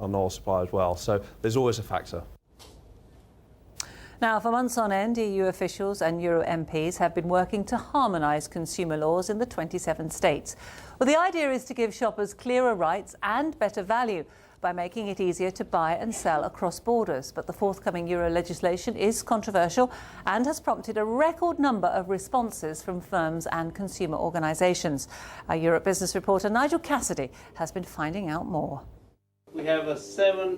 oil supply as well. So there's always a factor. Now, for months on end, EU officials and Euro MPs have been working to harmonise consumer laws in the 27 states. Well, the idea is to give shoppers clearer rights and better value by making it easier to buy and sell across borders. But the forthcoming Euro legislation is controversial and has prompted a record number of responses from firms and consumer organisations. Our Europe Business reporter Nigel Cassidy has been finding out more. We have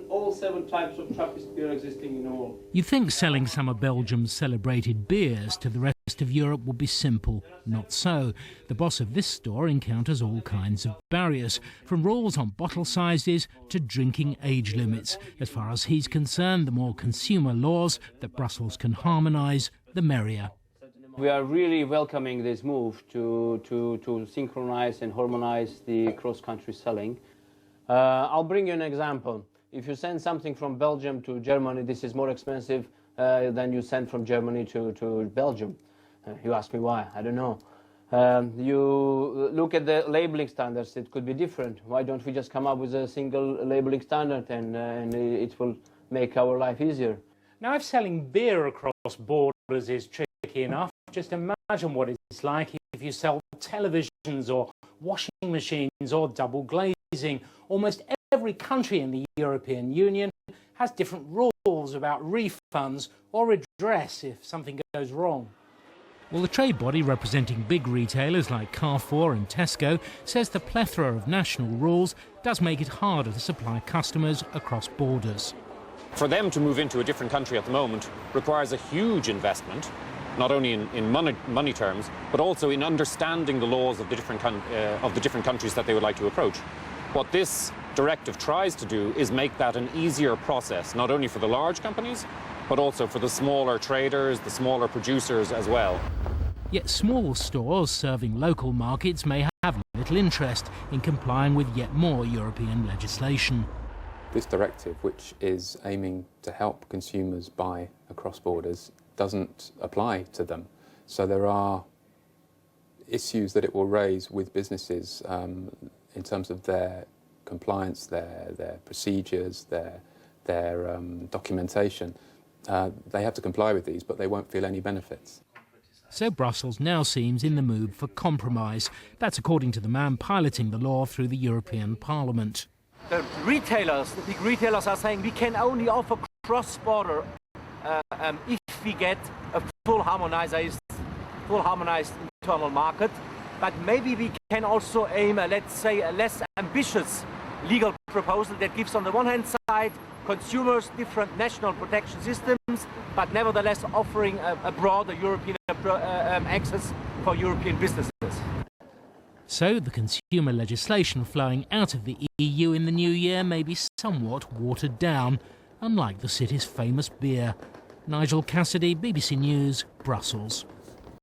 all seven types of Trappist beer existing in all. You'd think selling some of Belgium's celebrated beers to the rest of Europe would be simple. Not so. The boss of this store encounters all kinds of barriers, from rules on bottle sizes to drinking age limits. As far as he's concerned, the more consumer laws that Brussels can harmonise, the merrier. We are really welcoming this move to synchronise and harmonise the cross-country selling. I'll bring you an example. If you send something from Belgium to Germany, this is more expensive than you send from Germany to Belgium. You ask me why, I don't know. You look at the labelling standards, it could be different. Why don't we just come up with a single labelling standard and it will make our life easier? Now, if selling beer across borders is tricky enough, just imagine what it's like if you sell televisions or washing machines or double glazing. Almost every country in the European Union has different rules about refunds or redress if something goes wrong. Well, the trade body representing big retailers like Carrefour and Tesco says the plethora of national rules does make it harder to supply customers across borders. For them to move into a different country at the moment requires a huge investment, not only in money terms, but also in understanding the laws of the different countries that they would like to approach. What this directive tries to do is make that an easier process, not only for the large companies, but also for the smaller traders, the smaller producers as well. Yet small stores serving local markets may have little interest in complying with yet more European legislation. This directive, which is aiming to help consumers buy across borders, doesn't apply to them. So there are issues that it will raise with businesses in terms of their compliance, their procedures, their documentation. They have to comply with these, but they won't feel any benefits. So Brussels now seems in the mood for compromise. That's according to the man piloting the law through the European Parliament. The retailers, the big retailers are saying we can only offer cross-border if we get a full harmonized internal market. But maybe we can also aim, let's say, a less ambitious legal proposal that gives, on the one hand side, consumers different national protection systems, but nevertheless offering a broader European access for European businesses. So the consumer legislation flowing out of the EU in the new year may be somewhat watered down, unlike the city's famous beer. Nigel Cassidy, BBC News, Brussels.